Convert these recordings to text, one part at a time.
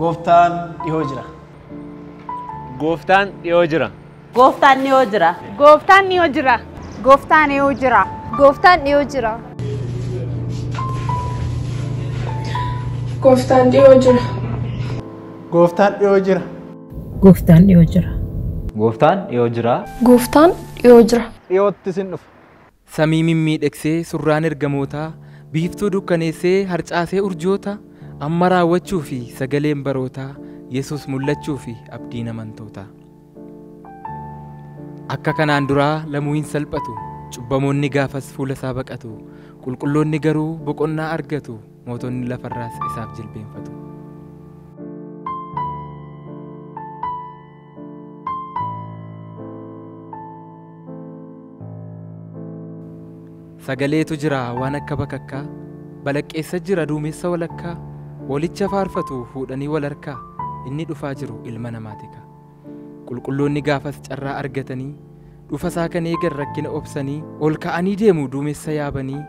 Gooftaan dhiyoo jira. Gooftaan dhiyoo jira. Gooftaan dhiyoo jira. Gooftaan dhiyoo jira. Gooftaan dhiyoo jira. Gooftaan dhiyoo jira. Gooftaan dhiyoo jira. Gooftaan dhiyoo jira. Gooftaan dhiyoo jira. Gooftaan dhiyoo jira. Gooftaan dhiyoo jira. Dhiyootti sin dhufa. Samii mimmiidhagsee surraan ergamootaa biiftuu dukkaneessee harcaasee urjoota amma raawwachuu fi sagaleen barootaa Yesuus mul'achuu fi abdiin amantootaa. Akka kanaan duraa lamuu hin salphatu cubbamoonni gaafas fuula isaa baqatu qulqulloonni garuu boqonnaa argatu mootonni lafarraas isaaf jilbeenfatu. Sagaleetu jira waan akka bakakkaa balaqqeessa jira duumessa walakkaa walicha faarfatu fuudhanii wal harkaa inni dhufaa jiru ilma namaatika. Qulqulloonni gaafas carraa argatanii dhufa isaa kan eegan rakkina obsanii ol ka'anii deemu duumessa yaabanii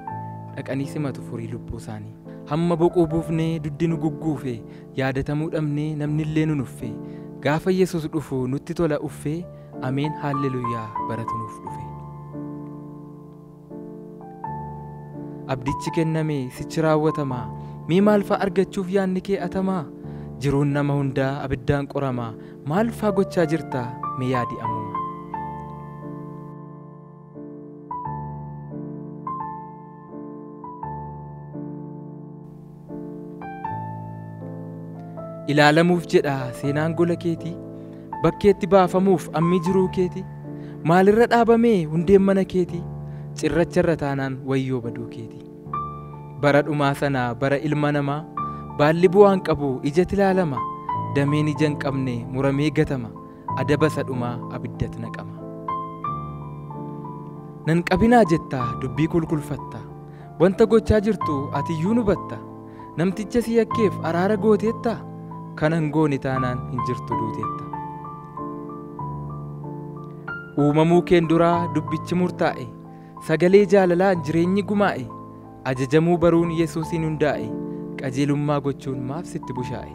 dhaqanii simatu furii lubbuu isaanii. Hamma boquu buufnee duddi nu gugguufe yaadatamuu dhabnee namni illee nu nuffe gaafa Yesuus dhufu nutti tola uffee ameen haalleluuyaa baratu nuuf dhufe. Abdichi kenname sichi raawwatamaa mee maal fa'aa argachuuf yaadni kee atamaa jiruun nama hundaa abiddaan qoramaa maal fa'aa gochaa jirta mee yaadi ammuma. Ilaalamuuf jedha seenaan gola keetii bakkeetti baafamuuf ammi jiruu keetii maalirra dhaabamee hundeen mana keetii cirracharra taanaan wayyoo baduu keetii. Bara dhumaa sanaa bara ilma namaa baalli bu'aan qabu ijatti ilaalama dameen ija hin qabne muramee gatama adaba isa dhumaa abiddatti naqama. Nan qabinaa jettaa dubbii kulkulfatta wanta gochaa jirtu atiyyuu nu batta namticha si yakkeef araara gooteetta kanan goone taanaan hin jirtu duuteetta. Uumamuu keen duraa dubbichi murtaa'e sagalee jaalalaan jireenyi gumaa'e ajajamuu baruun Yesuusin hundaa'e qajeelummaa gochuun maaf sitti bushaa'e.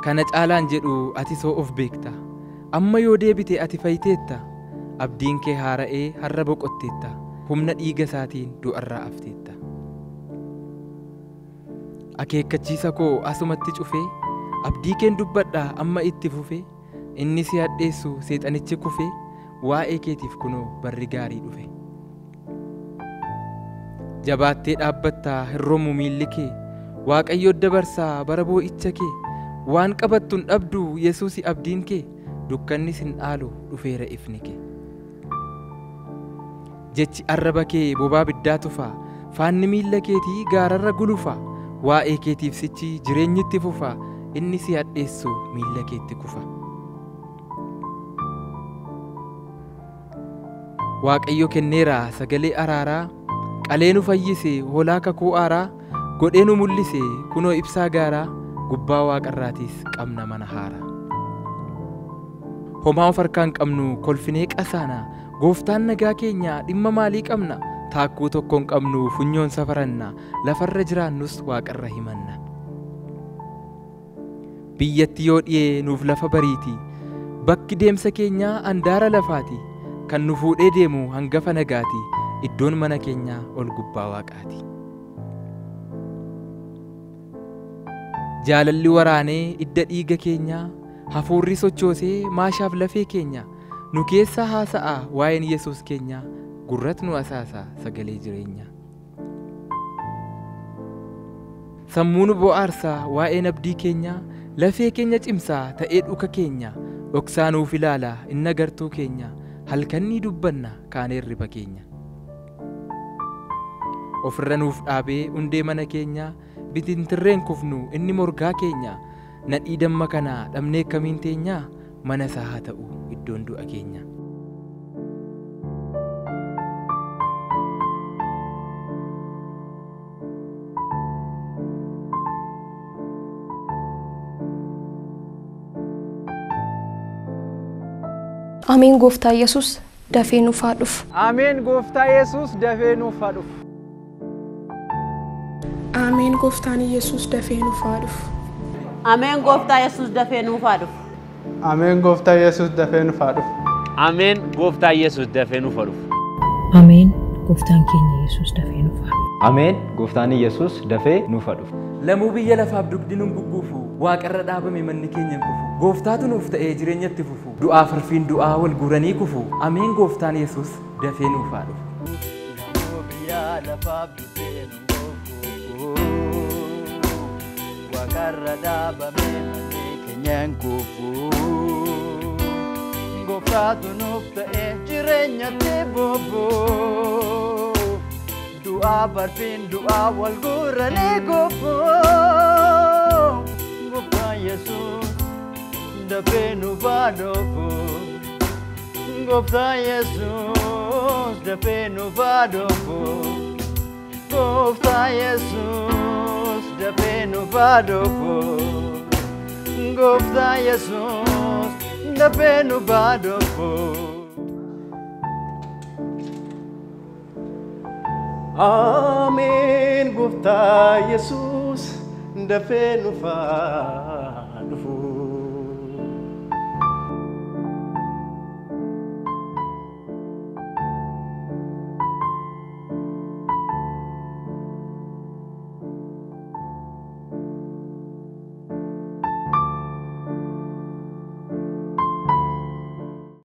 Kana caalaan jedhu ati soo of beekta amma yoo deebite ati fayyiteetta abdiin kee haara'ee har'a boqotteetta humna dhiiga isaatiin du'arraa afteetta. akeekkachiisa koo asumatti cufee abdii keen dubbadhaa amma itti fufee inni si hadheessu seexanichi kufee waa'ee keetiif kunoo barri gaarii dhufe. Jabaattee dhaabbattaa hirroomu miilli kee Waaqayyo dabarsaa bara boo'icha kee waan qabattuun dhabdu Yesuusi abdiin kee dukkanni sin dhaalu dhufeera ifni kee. Jechi arraba kee bobaa biddaa tufaa faanni miilla keetii gaararra gulufaa waa'ee keetiif sichi jireenyitti fufaa inni si hadheessu miilla keetti kufa. Waaqayyo kenneera sagalee araaraa qalee nu fayyise hoolaa kakuu aaraa godhee nu mul'ise kunoo ibsaa gaaraa gubbaa waaqarraatiis qabna mana haaraa. Homaa of harkaan qabnu kolfinee qasaana gooftaan nagaa keenya dhimma maalii qabna taakkuu tokkoon qabnu funyoon safaranna lafarra jiraannus waaqarra himanna. Biyyatti yoo dhiyee nuuf lafa bariiti bakki deemsa keenyaa andaara lafaati kan nu fuudhee deemu hangafa nagaati iddoon mana keenyaa ol gubbaa waaqaati. Jaalalli waraanee idda dhiiga keenyaa hafuurri sochoosee maashaaf lafee keenya nu keessaa haasa'a waa'een Yesuus keenya gurrat nu asaasa sagalee jireenyaa. Sammuu nu bo'aarsaa waa'een abdii keenyaa lafee keenya cimsaa ta'ee dhuka keenya dhoksaa nuuf ilaala inni agartuu keenya halkanii dubbanna kaanee riba keenya. Ofirra nuuf dhaabee hundee mana keenya bitintirreen kufnu inni morgaa keenya nadhii damma kanaa dhabnee akkamiin teenyaa mana isaa haa ta'u iddoon du'a keenya. Ameen gooftaa Yesuus dafee nuuf haa dhufu. Ameen gooftaa Yesuus dafee nuuf haa dhufu. Ameen gooftaan Yesuus dafee nuuf haa dhufu. Ameen gooftaa Yesuus dafee nuuf haa dhufu. Ameen gooftaa Yesuus dafee nuuf haa dhufu. Ameen gooftaa Yesuus dafee nuuf haa dhufu. Ameen gooftaan keenya Yesuus dafee nuuf haa dhufu. Ameen gooftaan Yesuus dafee nuuf haa dhufu. Lamuu biyya lafaaf dugdi nun gugguufu waaqarra dhaabame manni keenya kufu gooftaatu nuuf ta'ee jireenyatti fufu du'aa farfiin du'aa wal guuranii kufu ameen gooftaan Yesuus dafee nuuf haa dhufu. Lamuu biyya lafaaf dugdi nun gugguufu waaqarra dhaabame manni keenya kufu gooftaatu nuuf ta'ee jireenyatti fufu du'aa farfiin du'aa wal guuranii kufu gooftaan Yesuus dafee nuuf haa dhufu. Gooftaan Yesuus dafee nuuf haa dhufu. Gooftaan Yesuus dafee nuuf haa dhufu. Gooftaan Yesuus dafee nuuf haa dhufu. Ameen gooftaan Yesuus dafee nuuf haa